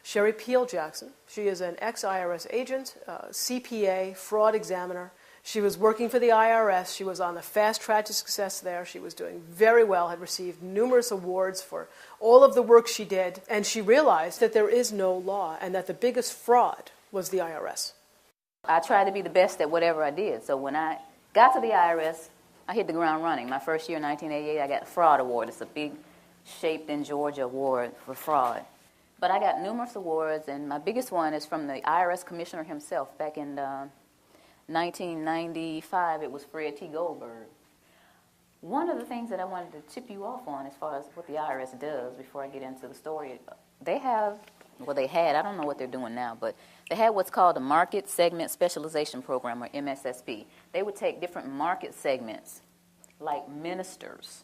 Sherry Peel Jackson. She is an ex-IRS agent, CPA, fraud examiner. She was working for the IRS. She was on the fast track to success there. She was doing very well, had received numerous awards for all of the work she did. And she realized that there is no law and that the biggest fraud was the IRS. I tried to be the best at whatever I did. So when I got to the IRS, I hit the ground running. My first year in 1988, I got the Fraud Award. It's a big Shaped in Georgia award for fraud. But I got numerous awards, and my biggest one is from the IRS commissioner himself. Back in 1995, it was Fred T. Goldberg. One of the things that I wanted to tip you off on as far as what the IRS does before I get into the story, they had, I don't know what they're doing now, but they had what's called a Market Segment Specialization Program, or MSSP. They would take different market segments, like ministers,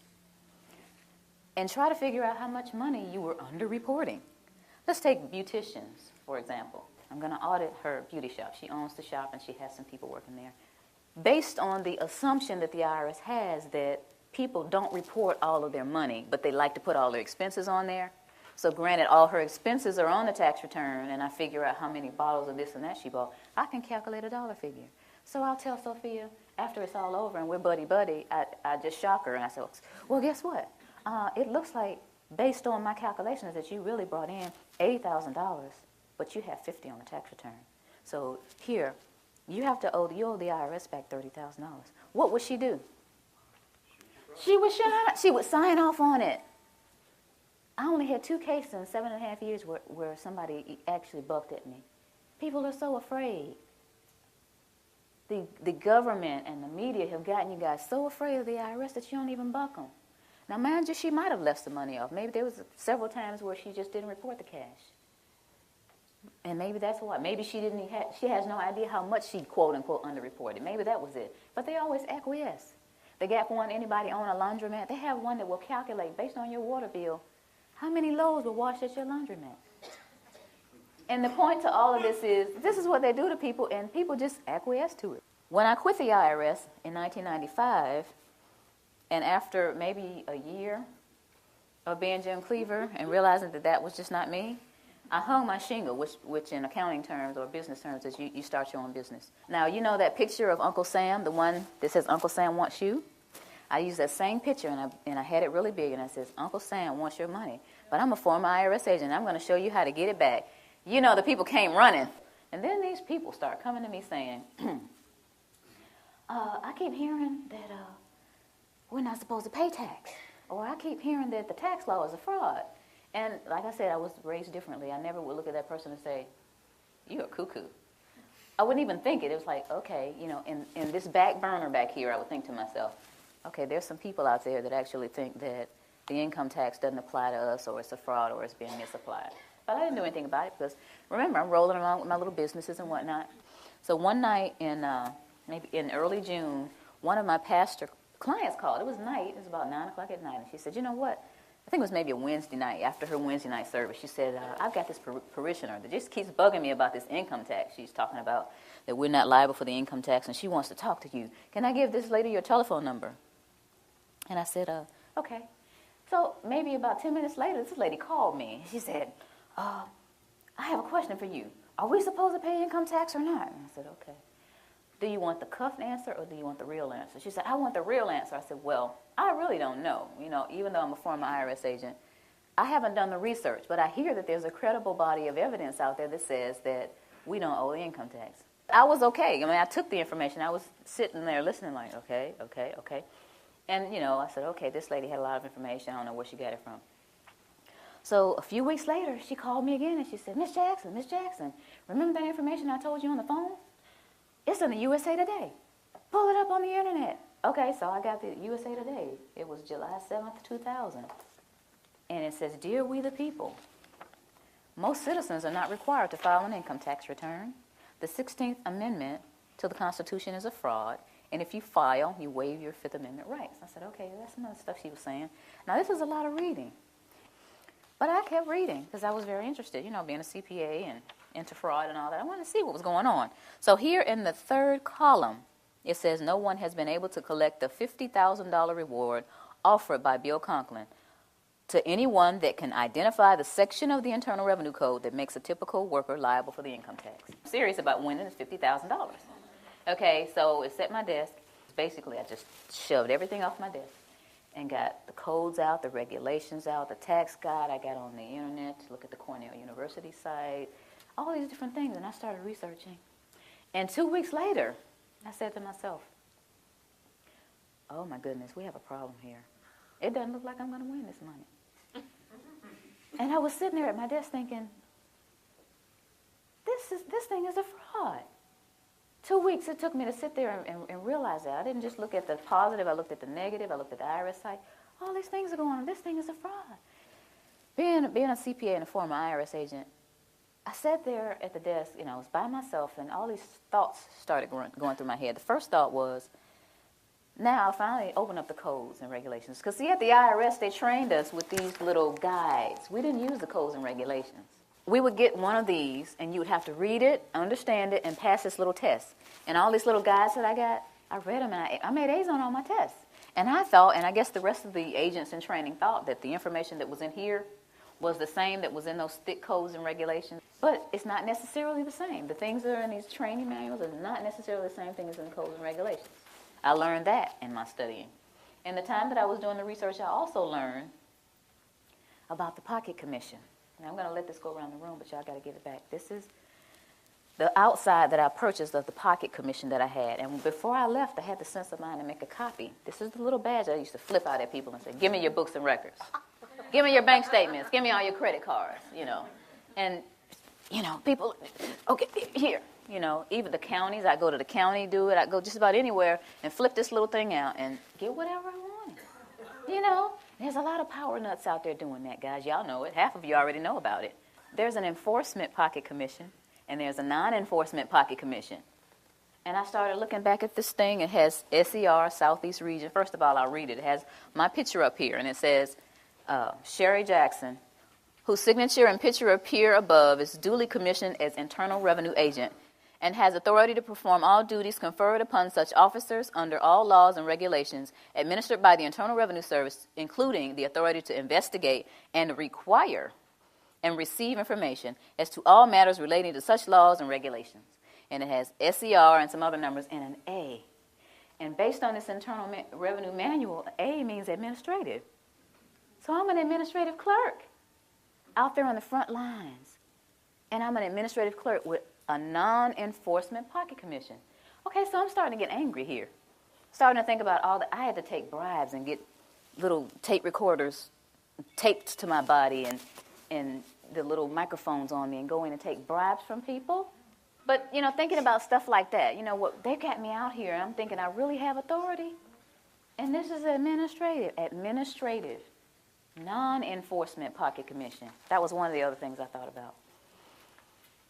and try to figure out how much money you were underreporting. Let's take beauticians, for example. I'm going to audit her beauty shop. She owns the shop, and she has some people working there. Based on the assumption that the IRS has that people don't report all of their money, but they like to put all their expenses on there. So granted, all her expenses are on the tax return, and I figure out how many bottles of this and that she bought, I can calculate a dollar figure. So I'll tell Sophia, after it's all over and we're buddy-buddy, I just shock her, and I say, well, guess what? It looks like, based on my calculations, that you really brought in $80,000, but you have $50 on the tax return. So here, you owe the IRS back $30,000. What would she do? She would sign off on it. I only had 2 cases in 7.5 years where somebody actually bucked at me. People are so afraid. The government and the media have gotten you guys so afraid of the IRS that you don't even buck them. Now, mind you, she might have left some money off. Maybe there was several times where she just didn't report the cash. And maybe that's why. Maybe she has no idea how much she, quote-unquote, underreported. Maybe that was it. But they always acquiesce. They got one, anybody own a laundromat, they have one that will calculate, based on your water bill, how many loads were washed at your laundromat. And the point to all of this is what they do to people, and people just acquiesce to it. When I quit the IRS in 1995, and after maybe a year of being Jim Cleaver and realizing that that was just not me, I hung my shingle, which in accounting terms or business terms is you start your own business. Now, you know that picture of Uncle Sam, the one that says Uncle Sam wants you? I used that same picture, and I had it really big, and I says, Uncle Sam wants your money, but I'm a former IRS agent. I'm going to show you how to get it back. You know, the people came running. And then these people start coming to me saying, I keep hearing that we're not supposed to pay tax. Or I keep hearing that the tax law is a fraud. And like I said, I was raised differently. I never would look at that person and say, you're a cuckoo. I wouldn't even think it. It was like, okay, you know, in this back burner back here, I would think to myself, okay, there's some people out there that actually think that the income tax doesn't apply to us, or it's a fraud, or it's being misapplied. But I didn't do anything about it because, remember, I'm rolling along with my little businesses and whatnot. So one night maybe in early June, one of my pastor clients called. It was night. It was about 9 o'clock at night. And she said, you know what? I think it was maybe a Wednesday night, after her Wednesday night service. She said, I've got this parishioner that just keeps bugging me about this income tax. She's talking about that we're not liable for the income tax, and she wants to talk to you. Can I give this lady your telephone number? And I said, okay. So maybe about 10 minutes later, this lady called me. She said, I have a question for you. Are we supposed to pay income tax or not? And I said, okay. Do you want the cuffed answer or do you want the real answer? She said, I want the real answer. I said, well, I really don't know. You know, even though I'm a former IRS agent, I haven't done the research, but I hear that there's a credible body of evidence out there that says that we don't owe the income tax. I was okay. I mean, I took the information. I was sitting there listening like, okay. And, you know, I said, okay, this lady had a lot of information. I don't know where she got it from. So a few weeks later, she called me again, and she said, Miss Jackson, remember that information I told you on the phone? It's in the USA Today. Pull it up on the internet. Okay, so I got the USA Today. It was July 7th, 2000. And it says, Dear we the people, most citizens are not required to file an income tax return. The 16th Amendment to the Constitution is a fraud. And if you file, you waive your Fifth Amendment rights. I said, okay, that's some of the stuff she was saying. Now, this is a lot of reading. But I kept reading because I was very interested, you know, being a CPA and into fraud and all that. I wanted to see what was going on. So here in the third column, it says, no one has been able to collect the $50,000 reward offered by Bill Conklin to anyone that can identify the section of the Internal Revenue Code that makes a typical worker liable for the income tax. I'm serious about winning is $50,000. Okay, so it's at my desk. Basically, I just shoved everything off my desk and got the codes out, the regulations out, the tax guide. I got on the internet to look at the Cornell University site, all these different things, and I started researching. And 2 weeks later, I said to myself, oh my goodness, we have a problem here. It doesn't look like I'm going to win this money. And I was sitting there at my desk thinking, this thing is a fraud. 2 weeks it took me to sit there and realize that. I didn't just look at the positive, I looked at the negative, I looked at the IRS site. All these things are going on. This thing is a fraud. Being a CPA and a former IRS agent, I sat there at the desk, I was by myself, and all these thoughts started going through my head. The first thought was, now I'll finally open up the codes and regulations. Because see, at the IRS, they trained us with these little guides. We didn't use the codes and regulations. We would get one of these, and you would have to read it, understand it, and pass this little test. And all these little guides that I got, I read them, and I made A's on all my tests. And I thought, and I guess the rest of the agents in training thought, that the information that was in here was the same that was in those thick codes and regulations. But it's not necessarily the same. The things that are in these training manuals are not necessarily the same thing as in the codes and regulations. I learned that in my studying. In the time that I was doing the research, I also learned about the pocket commission. And I'm going to let this go around the room, but y'all got to give it back. This is the outside that I purchased of the pocket commission that I had. And before I left, I had the sense of mind to make a copy. This is the little badge I used to flip out at people and say, give me your books and records. Give me your bank statements. Give me all your credit cards, And, people, okay, here. Even the counties, I go to the county, do it. I go just about anywhere and flip this little thing out and get whatever I wanted. There's a lot of power nuts out there doing that, guys. Y'all know it. Half of you already know about it. There's an enforcement pocket commission, and there's a non-enforcement pocket commission. And I started looking back at this thing. It has SER, Southeast Region. First of all, I'll read it. It has my picture up here, and it says, Sherry Jackson, whose signature and picture appear above, is duly commissioned as Internal Revenue Agent and has authority to perform all duties conferred upon such officers under all laws and regulations administered by the Internal Revenue Service, including the authority to investigate and require and receive information as to all matters relating to such laws and regulations. And it has SER and some other numbers and an A. And based on this Internal Revenue Manual, A means administrative. So I'm an administrative clerk out there on the front lines. And I'm an administrative clerk with a non-enforcement pocket commission. Okay, so I'm starting to get angry here. Starting to think about all that. I had to take bribes and get little tape recorders taped to my body and the little microphones on me and go in and take bribes from people. But, thinking about stuff like that, what they got me out here, and I'm thinking I really have authority. And this is administrative, non-enforcement pocket commission. That was one of the other things I thought about.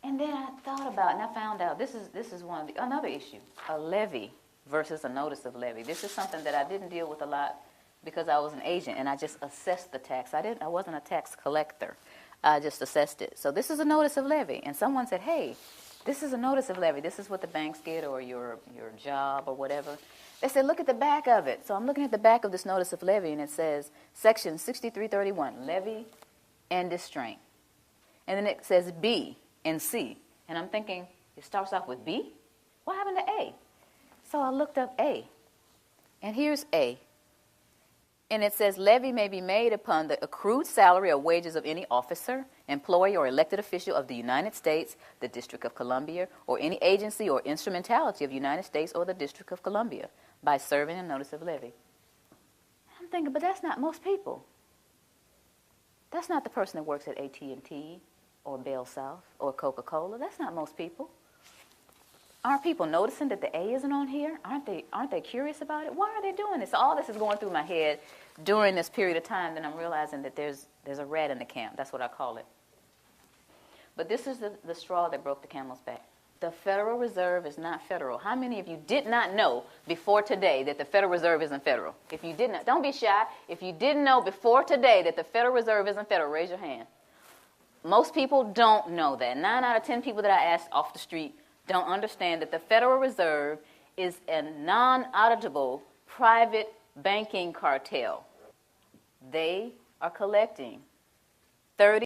And then I thought about, and I found out this is another issue, a levy versus a notice of levy. This is something that I didn't deal with a lot because I was an agent and I just assessed the tax. I wasn't a tax collector. I just assessed it. So this is a notice of levy. And someone said, hey, this is a notice of levy. This is what the banks get or your job or whatever. They said, look at the back of it. So I'm looking at the back of this notice of levy, and it says, Section 6331, levy and distraint. And then it says B and C. And I'm thinking, it starts off with B? What happened to A? So I looked up A. And here's A. And it says, levy may be made upon the accrued salary or wages of any officer, employee, or elected official of the United States, the District of Columbia, or any agency or instrumentality of the United States or the District of Columbia by serving a notice of levy. I'm thinking, but that's not most people. That's not the person that works at AT&T or Bell South or Coca-Cola. That's not most people. Aren't people noticing that the A isn't on here? Aren't they curious about it? Why are they doing this? So all this is going through my head during this period of time, then I'm realizing that there's a rat in the camp. That's what I call it. But this is the straw that broke the camel's back. The Federal Reserve is not federal. How many of you did not know before today that the Federal Reserve isn't federal? If you did not, don't be shy. If you didn't know before today that the Federal Reserve isn't federal, raise your hand. Most people don't know that. 9 out of 10 people that I asked off the street don't understand that the Federal Reserve is a non-auditable private banking cartel. They are collecting 30